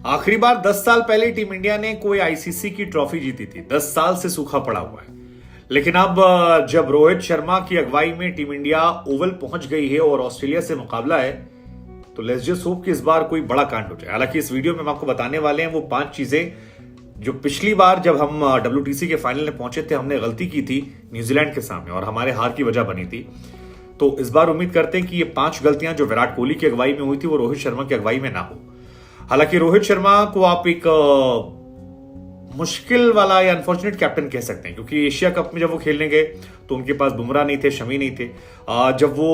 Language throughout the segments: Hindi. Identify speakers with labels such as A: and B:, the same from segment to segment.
A: आखिरी बार 10 साल पहले टीम इंडिया ने कोई आईसीसी की ट्रॉफी जीती थी। 10 साल से सूखा पड़ा हुआ है। लेकिन अब जब रोहित शर्मा की अगुवाई में टीम इंडिया ओवल पहुंच गई है और ऑस्ट्रेलिया से मुकाबला है, तो लेट्स जस्ट होप कि इस बार कोई बड़ा कांड हो जाए। हालांकि इस वीडियो में हम आपको बताने वाले हैं वो 5 चीजें जो पिछली बार जब हम WTC के फाइनल में पहुंचे थे हमने गलती की थी न्यूजीलैंड के सामने और हमारे हार की वजह बनी थी। तो इस बार उम्मीद करते हैं कि ये 5 गलतियां जो विराट कोहली की अगुवाई में हुई थी वो रोहित शर्मा की अगुवाई में ना हो। हालांकि रोहित शर्मा को आप एक मुश्किल वाला या अनफॉर्चुनेट कैप्टन कह सकते हैं, क्योंकि एशिया कप में जब वो खेलने गए तो उनके पास बुमराह नहीं थे, शमी नहीं थे। जब वो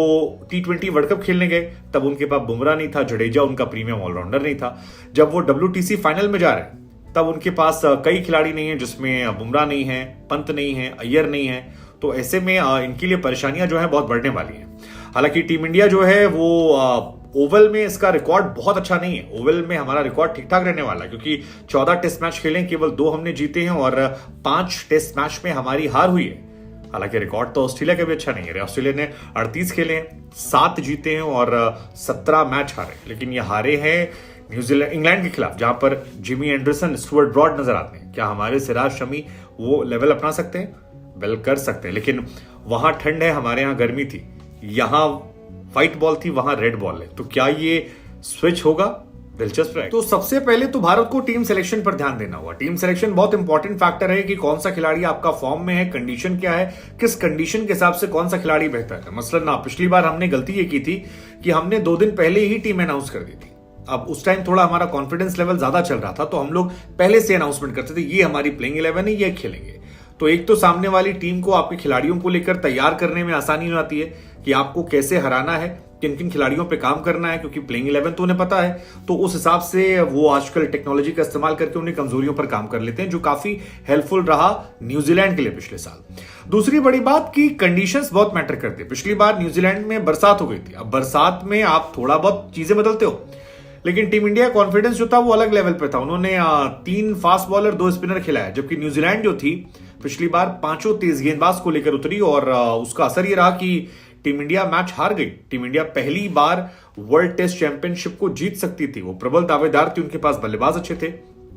A: T20 वर्ल्ड कप खेलने गए तब उनके पास बुमराह नहीं था, जडेजा उनका प्रीमियम ऑलराउंडर नहीं था। जब वो WTC फाइनल में जा रहे हैं तब उनके पास कई खिलाड़ी नहीं है, जिसमें बुमराह नहीं है, पंत नहीं है, अय्यर नहीं है। तो ऐसे में इनके लिए परेशानियां जो है बहुत बढ़ने वाली हैं। हालांकि टीम इंडिया जो है वो ओवल में इसका रिकॉर्ड बहुत अच्छा नहीं है। ओवल में हमारा रिकॉर्ड ठीक ठाक रहने वाला है, क्योंकि 14 टेस्ट मैच खेले, केवल 2 हमने जीते हैं और 5 टेस्ट मैच में हमारी हार हुई है। हालांकि रिकॉर्ड तो ऑस्ट्रेलिया का भी अच्छा नहीं है। ऑस्ट्रेलिया ने 38 खेले हैं, 7 जीते हैं और 17 मैच हारे। लेकिन ये हारे हैं न्यूजीलैंड, इंग्लैंड के खिलाफ, जहां पर जिमी एंडरसन, स्टुअर्ट ब्रॉड नजर आते हैं। क्या हमारे सिराज शमी वो लेवल अपना सकते हैं? वेल, कर सकते हैं, लेकिन वहां ठंड है, हमारे यहां गर्मी थी। यहां व्हाइट बॉल थी, वहां रेड बॉल है। तो क्या ये स्विच होगा? दिलचस्प है। तो सबसे पहले तो भारत को टीम सिलेक्शन पर ध्यान देना होगा। टीम सिलेक्शन बहुत इंपॉर्टेंट फैक्टर है कि कौन सा खिलाड़ी आपका फॉर्म में है, कंडीशन क्या है, किस कंडीशन के हिसाब से कौन सा खिलाड़ी बेहतर है। मसलन पिछली बार हमने गलती ये की थी कि हमने 2 दिन पहले ही टीम अनाउंस कर दी थी। अब उस टाइम थोड़ा हमारा कॉन्फिडेंस लेवल ज्यादा चल रहा था, तो हम लोग पहले से अनाउंसमेंट करते थे ये हमारी प्लेइंग 11 है, ये खेलेंगे। तो एक तो सामने वाली टीम को आपके खिलाड़ियों को लेकर तैयार करने में आसानी हो जाती है कि आपको कैसे हराना है, किन किन खिलाड़ियों पे काम करना है, क्योंकि प्लेइंग 11 तो उन्हें पता है। तो उस हिसाब से वो आजकल टेक्नोलॉजी का इस्तेमाल करके उन्हें कमजोरियों पर काम कर लेते हैं, जो काफी हेल्पफुल रहा न्यूजीलैंड के लिए पिछले साल। दूसरी बड़ी बात की कंडीशंस बहुत मैटर करती है। पिछली बार न्यूजीलैंड में बरसात हो गई थी। अब बरसात में आप थोड़ा बहुत चीजें बदलते हो, लेकिन टीम इंडिया कॉन्फिडेंस जो था वो अलग लेवल पे था। उन्होंने 3 फास्ट बॉलर 2 स्पिनर खिलाया, जबकि न्यूजीलैंड जो थी पिछली बार 5 तेज गेंदबाज को लेकर उतरी और उसका असर ये रहा कि टीम इंडिया मैच हार गई। टीम इंडिया पहली बार वर्ल्ड टेस्ट चैंपियनशिप को जीत सकती थी। वो प्रबल दावेदार थी, उनके पास बल्लेबाज अच्छे थे,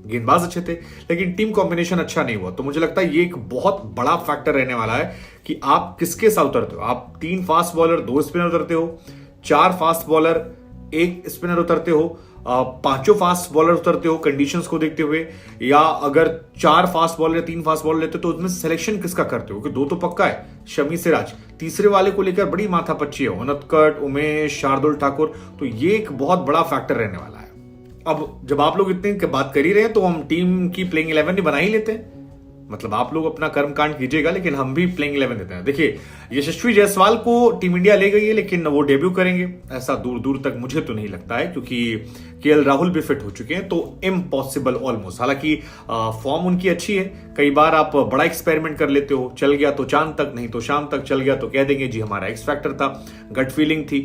A: गेंदबाज अच्छे थे, लेकिन टीम कॉम्बिनेशन अच्छा नहीं हुआ। तो मुझे लगता है ये एक बहुत बड़ा फैक्टर रहने वाला है कि आप किसके साथ उतरते हो। आप 3 फास्ट बॉलर 2 स्पिनर उतरते हो, 4 फास्ट बॉलर 1 स्पिनर उतरते हो, 5 फास्ट बॉलर उतरते हो कंडीशंस को देखते हुए, या अगर 4 फास्ट बॉलर या 3 फास्ट बॉलर लेते हो तो उसमें सिलेक्शन किसका करते हो? क्योंकि 2 तो पक्का है, शमी सिराज। तीसरे वाले को लेकर बड़ी माथापच्ची है, उनतकट, उमेश, शार्दुल ठाकुर। तो ये एक बहुत बड़ा फैक्टर रहने वाला है। अब जब आप लोग इतनी बात कर ही रहे हैं तो हम टीम की प्लेइंग 11 ही बना ही लेते हैं। मतलब आप लोग अपना कर्मकांड कीजिएगा, लेकिन हम भी प्लेइंग 11 देते हैं। देखिए, यशस्वी जायसवाल को टीम इंडिया ले गई है, लेकिन वो डेब्यू करेंगे ऐसा दूर दूर तक मुझे तो नहीं लगता है, क्योंकि KL राहुल भी फिट हो चुके हैं। तो इम्पॉसिबल ऑलमोस्ट। हालांकि फॉर्म उनकी अच्छी है। कई बार आप बड़ा एक्सपेरिमेंट कर लेते हो, चल गया तो चांद तक, नहीं तो शाम तक। चल गया तो कह देंगे जी हमारा एक्स फैक्टर था, गट फीलिंग थी।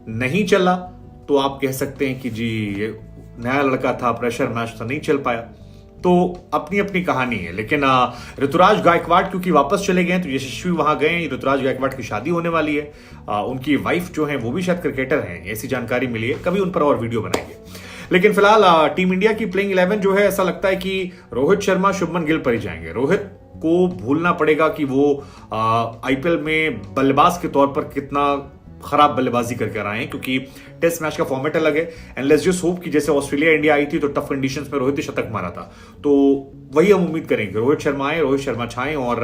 A: नहीं चला तो आप कह सकते हैं कि जी ये नया लड़का था, प्रेशर मैच था, नहीं चल पाया। तो अपनी अपनी कहानी है। लेकिन ऋतुराज गायकवाड़ क्योंकि वापस चले गए, तो यशस्वी वहां गए। ऋतुराज गायकवाड़ की शादी होने वाली है। उनकी वाइफ जो है वो भी शायद क्रिकेटर हैं, ऐसी जानकारी मिली है। कभी उन पर और वीडियो बनाएंगे। लेकिन फिलहाल टीम इंडिया की प्लेइंग 11 जो है, ऐसा लगता है कि रोहित शर्मा, शुभमन गिल पर ही जाएंगे। रोहित को भूलना पड़ेगा कि वो IPL में बल्लेबाज के तौर पर कितना खराब बल्लेबाजी करके आए हैं, क्योंकि टेस्ट मैच का फॉर्मेट अलग है। एंड लेट्स जस्ट होप कि जैसे ऑस्ट्रेलिया इंडिया आई थी तो टफ कंडीशंस में रोहित ने शतक मारा था, तो वही हम उम्मीद करेंगे। रोहित शर्मा आए, रोहित शर्मा छाएं और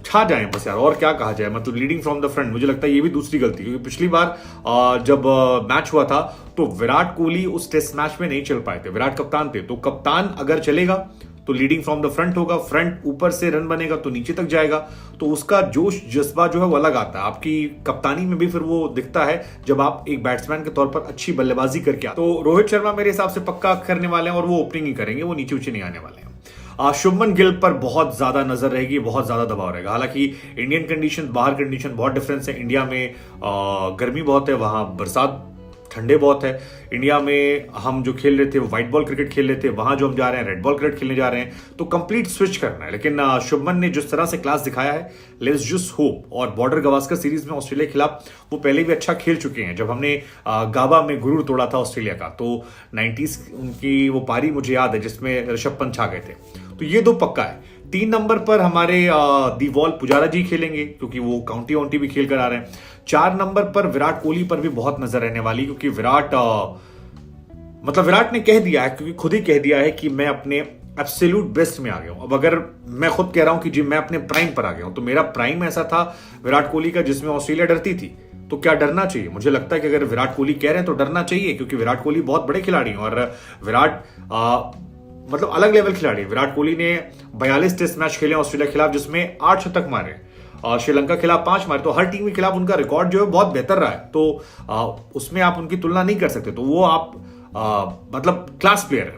A: छा जाएं बस यार। और क्या कहा जाए, मतलब लीडिंग फ्रॉम द फ्रंट। मुझे लगता है ये भी दूसरी गलती, क्योंकि पिछली बार जब मैच हुआ था तो विराट कोहली उस टेस्ट मैच में नहीं चल पाए थे। विराट कप्तान थे, तो कप्तान अगर चलेगा तो लीडिंग फ्रॉम द फ्रंट होगा, फ्रंट ऊपर से रन बनेगा तो नीचे तक जाएगा। तो उसका जोश जज्बा जो है वो अलग आता है। आपकी कप्तानी में भी फिर वो दिखता है जब आप एक बैट्समैन के तौर पर अच्छी बल्लेबाजी करके। तो रोहित शर्मा मेरे हिसाब से पक्का करने वाले हैं और वो ओपनिंग ही करेंगे, वो नीचे ऊंचे नहीं आने वाले हैं। शुभमन गिल पर बहुत ज्यादा नजर रहेगी, बहुत ज्यादा दबाव रहेगा। हालांकि इंडियन कंडीशन, बाहर कंडीशन बहुत डिफरेंस है। इंडिया में गर्मी बहुत है, वहां बरसात ठंडे बहुत है। इंडिया में हम जो खेल रहे थे वो व्हाइट बॉल क्रिकेट खेल रहे थे, वहां जो हम जा रहे हैं रेड बॉल क्रिकेट खेलने जा रहे हैं, तो कंप्लीट स्विच करना है। लेकिन शुभमन ने जिस तरह से क्लास दिखाया है, लेट्स जस्ट होप। और बॉर्डर गवास्कर सीरीज में ऑस्ट्रेलिया के खिलाफ वो पहले भी अच्छा खेल चुके हैं। जब हमने गाबा में गुरूर तोड़ा था ऑस्ट्रेलिया का, तो 90s उनकी वो पारी मुझे याद है जिसमें ऋषभ पंत छा गए थे। तो ये 2 पक्का है। 3 नंबर पर हमारे दी वॉल पुजारा जी खेलेंगे, क्योंकि वो काउंटी वाउंटी भी खेल कर आ रहे हैं। 4 नंबर पर विराट कोहली पर भी बहुत नजर रहने वाली, क्योंकि विराट ने कह दिया है, क्योंकि खुद ही कह दिया है कि मैं अपने एब्सोल्यूट बेस्ट में आ गया हूं। अब अगर मैं खुद कह रहा हूं कि जी मैं अपने प्राइम पर आ गया हूं, तो मेरा प्राइम ऐसा था विराट कोहली का जिसमें ऑस्ट्रेलिया डरती थी। तो क्या डरना चाहिए? मुझे लगता है कि अगर विराट कोहली कह रहे हैं तो डरना चाहिए, क्योंकि विराट कोहली बहुत बड़े खिलाड़ी हैं और विराट मतलब अलग लेवल खिलाड़ी। विराट कोहली ने 42 टेस्ट मैच खेले ऑस्ट्रेलिया के खिलाफ, जिसमें 8 शतक मारे, श्रीलंका के खिलाफ 5 मारे। तो हर टीम के खिलाफ उनका रिकॉर्ड जो है बहुत बेहतर रहा है। तो उसमें आप उनकी तुलना नहीं कर सकते। तो वो आप मतलब क्लास प्लेयर है।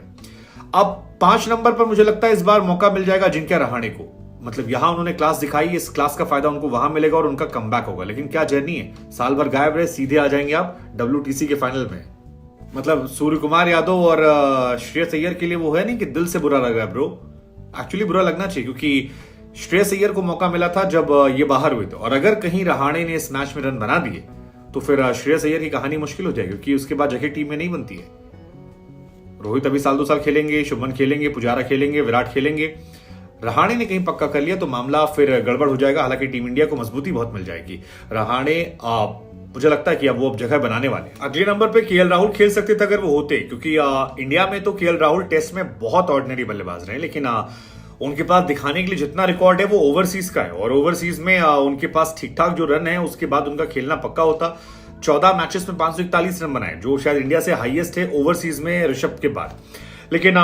A: अब 5 नंबर पर मुझे लगता है इस बार मौका मिल जाएगा अजिंक्य रहाणे को। मतलब यहां उन्होंने क्लास दिखाई, इस क्लास का फायदा उनको वहां मिलेगा और उनका कमबैक होगा। लेकिन क्या जर्नी है, साल भर गायब रहे, सीधे आ जाएंगे आप WTC के फाइनल में। मतलब सूर्य कुमार यादव और श्रेयस अय्यर के लिए वो है नहीं कि दिल से बुरा लग रहा है ब्रो। एक्चुअली बुरा लगना चाहिए, क्योंकि श्रेयस अय्यर को मौका मिला था जब ये बाहर हुए थे, और अगर कहीं रहाणे ने इस मैच में रन बना दिए तो फिर श्रेयस अय्यर की कहानी मुश्किल हो जाएगी, क्योंकि उसके बाद जगह टीम में नहीं बनती है। रोहित अभी साल 2 साल खेलेंगे, शुभमन खेलेंगे, पुजारा खेलेंगे, विराट खेलेंगे। रहाणे ने कहीं पक्का कर लिया तो मामला फिर गड़बड़ हो जाएगा। हालांकि टीम इंडिया को मजबूती बहुत मिल जाएगी। रहाणे मुझे लगता है कि अब वो जगह बनाने वाले। अगले नंबर पे KL राहुल खेल सकते थे अगर वो होते, क्योंकि इंडिया में तो KL राहुल टेस्ट में बहुत ऑर्डिनरी बल्लेबाज रहे, लेकिन उनके पास दिखाने के लिए जितना रिकॉर्ड है वो ओवरसीज का है। और ओवरसीज में उनके पास ठीक ठाक जो रन है, उसके बाद उनका खेलना पक्का होता। 14 मैचेस में 541 रन बनाए, जो शायद इंडिया से हाईएस्ट है ओवरसीज में ऋषभ के बाद। लेकिन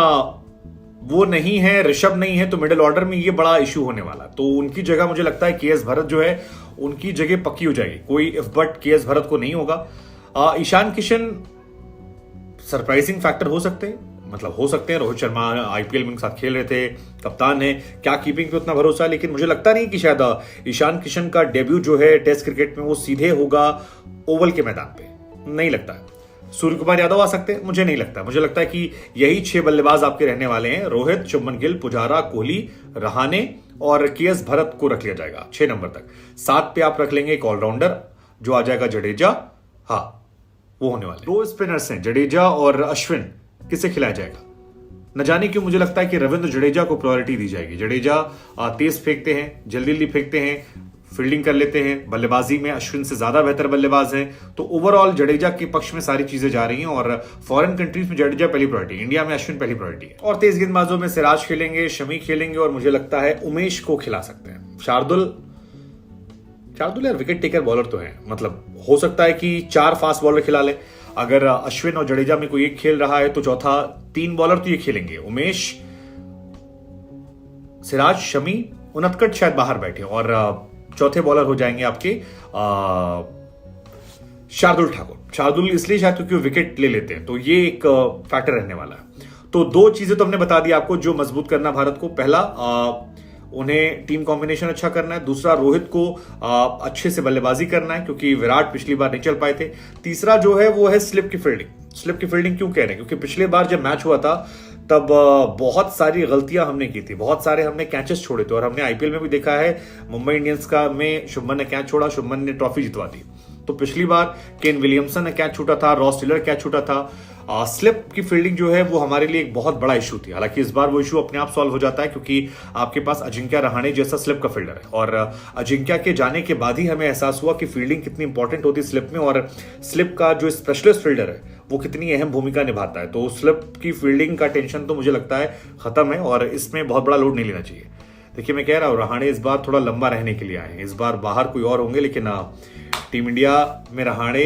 A: वो नहीं है, ऋषभ नहीं है, तो मिडिल ऑर्डर में ये बड़ा इश्यू होने वाला। तो उनकी जगह मुझे लगता है KS भरत जो है, उनकी जगह पक्की हो जाएगी। कोई इफ बट KS भरत को नहीं होगा। ईशान किशन सरप्राइजिंग फैक्टर हो सकते हैं, मतलब हो सकते हैं। रोहित शर्मा IPL में उनके साथ खेल रहे थे, कप्तान है, क्या कीपिंग पे उतना भरोसा है। लेकिन मुझे लगता नहीं कि शायद ईशान किशन का डेब्यू जो है टेस्ट क्रिकेट में वो सीधे होगा ओवल के मैदान पे, नहीं लगता है। सूर्य कुमार यादव आ सकते हैं, मुझे नहीं लगता। मुझे लगता है कि यही 6 बल्लेबाज आपके रहने वाले हैं। रोहित, शुभमन गिल, पुजारा, कोहली, रहाणे और KS भरत को रख लिया जाएगा 6 नंबर तक। 7 पे आप रख लेंगे एक ऑलराउंडर जो आ जाएगा जडेजा। हाँ, वो होने वाले 2 स्पिनर्स हैं, जडेजा और अश्विन। किसे खिलाया जाएगा? न जाने क्यों मुझे लगता है कि रविंद्र जडेजा को प्रायोरिटी दी जाएगी। जडेजा तेज फेंकते हैं, जल्दी जल्दी फेंकते हैं, फील्डिंग कर लेते हैं। बल्लेबाजी में अश्विन से ज्यादा बेहतर बल्लेबाज हैं। तो ओवरऑल जडेजा के पक्ष में सारी चीजें जा रही हैं। और फॉरेन कंट्रीज में जडेजा पहली प्रायोरिटी, इंडिया में अश्विन पहली प्रायोरिटी है। और तेज गेंदबाजों में सिराज खेलेंगे, शमी खेलेंगे, और मुझे लगता है उमेश को खिला सकते हैं। शार्दुल यार विकेट टेकर बॉलर तो है, मतलब हो सकता है कि 4 फास्ट बॉलर खिला ले। अगर अश्विन और जडेजा में कोई एक खेल रहा है तो चौथा 3 बॉलर तो ये खेलेंगे। उमेश, सिराज, शमी, उनतकट शायद बाहर बैठे, और चौथे बॉलर हो जाएंगे आपके शार्दुल ठाकुर। शार्दुल इसलिए शायद क्योंकि वो विकेट ले लेते हैं, तो ये एक फैक्टर रहने वाला है। तो 2 चीजें तो हमने बता दी आपको जो मजबूत करना भारत को। पहला, उन्हें टीम कॉम्बिनेशन अच्छा करना है। दूसरा, रोहित को अच्छे से बल्लेबाजी करना है, क्योंकि विराट पिछली बार नहीं चल पाए थे। तीसरा जो है वो है स्लिप की फील्डिंग। स्लिप की फील्डिंग क्यों कह रहे हैं? क्योंकि पिछले बार जब मैच हुआ था तब बहुत सारी गलतियां हमने की थी, बहुत सारे हमने कैचेस छोड़े थे। और हमने IPL में भी देखा है, मुंबई इंडियंस का में शुभमन ने कैच छोड़ा, शुभमन ने ट्रॉफी जितवा दी। तो पिछली बार केन विलियमसन ने कैच छूटा था, रॉस टेलर कैच छूटा था। स्लिप की फील्डिंग जो है वो हमारे लिए एक बहुत बड़ा इशू थी। हालांकि इस बार वो इशू अपने आप सॉल्व हो जाता है, क्योंकि आपके पास अजिंक्य रहाणे जैसा स्लिप का फील्डर है। और अजिंक्य के जाने के बाद ही हमें एहसास हुआ कि फील्डिंग कितनी इंपॉर्टेंट होती है स्लिप में, और स्लिप का जो स्पेशलिस्ट फील्डर है वो कितनी अहम भूमिका निभाता है। तो स्लिप की फील्डिंग का टेंशन तो मुझे लगता है खत्म है, और इसमें बहुत बड़ा लोड नहीं लेना चाहिए। देखिए, मैं कह रहा हूं रहाणे इस बार थोड़ा लंबा रहने के लिए आए हैं। इस बार बाहर कोई और होंगे, लेकिन टीम इंडिया में रहाणे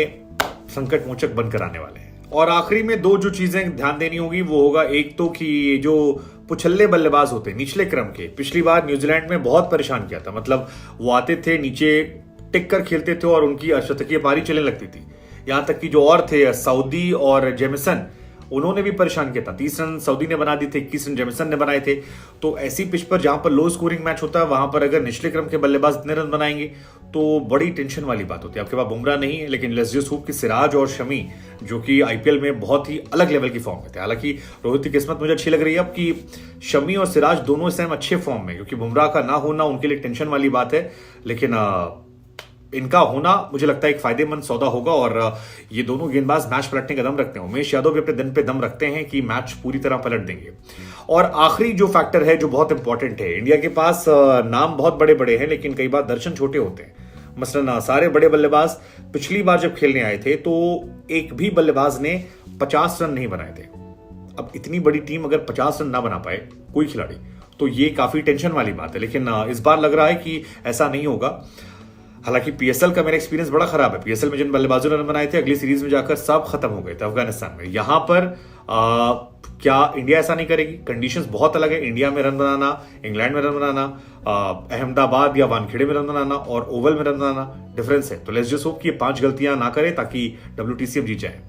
A: संकट मोचक बनकर आने वाले हैं। और आखिरी में 2 जो चीजें ध्यान देनी होगी वो होगा, एक तो कि जो पुछल्ले बल्लेबाज होते हैं निचले क्रम के, पिछली बार न्यूजीलैंड में बहुत परेशान किया था। मतलब वो आते थे, नीचे टिक कर खेलते थे और उनकी अर्धशतकीय पारी चलने लगती थी। यहां तक कि जो और थे सऊदी और जेमिसन, उन्होंने भी परेशान किया था। 30 रन सऊदी ने बना दिए थे, 21 रन जेमिसन ने बनाए थे। तो ऐसी पिच पर जहां पर लो स्कोरिंग मैच होता है, वहां पर अगर निचले क्रम के बल्लेबाज इतने रन बनाएंगे तो बड़ी टेंशन वाली बात होती है। आपके पास बुमराह नहीं है, लेकिन लेट्स जस्ट होप कि सिराज और शमी जो कि आईपीएल में बहुत ही अलग लेवल की फॉर्म में थे। हालांकि रोहित की किस्मत मुझे अच्छी लग रही है अब कि शमी और सिराज दोनों इस टाइम अच्छे फॉर्म में, क्योंकि बुमराह का ना होना उनके लिए टेंशन वाली बात है। लेकिन इनका होना मुझे लगता है एक फायदेमंद सौदा होगा, और ये दोनों गेंदबाज मैच पलटने का दम रखते हैं। उमेश यादव भी अपने दिन पे दम रखते हैं कि मैच पूरी तरह पलट देंगे। और आखिरी जो फैक्टर है जो बहुत इंपॉर्टेंट है, इंडिया के पास नाम बहुत बड़े बड़े हैं लेकिन कई बार दर्शन छोटे होते हैं। मसलन सारे बड़े बल्लेबाज पिछली बार जब खेलने आए थे तो एक भी बल्लेबाज ने 50 रन नहीं बनाए थे। अब इतनी बड़ी टीम अगर 50 रन ना बना पाए कोई खिलाड़ी, तो ये काफी टेंशन वाली बात है। लेकिन इस बार लग रहा है कि ऐसा नहीं होगा। हालांकि पीएसएल का मेरा एक्सपीरियंस बड़ा खराब है। पीएसएल में जिन बल्लेबाजों ने रन बनाए थे अगली सीरीज में जाकर सब खत्म हो गए थे अफगानिस्तान में। यहां पर क्या इंडिया ऐसा नहीं करेगी? कंडीशंस बहुत अलग है। इंडिया में रन बनाना, इंग्लैंड में रन बनाना, अहमदाबाद या वानखेड़े में रन बनाना और ओवल में रन बनाना डिफरेंस है। तो लेट्स जस्ट होप कि ये 5 गलतियां ना करे ताकि WTC जीत जाए।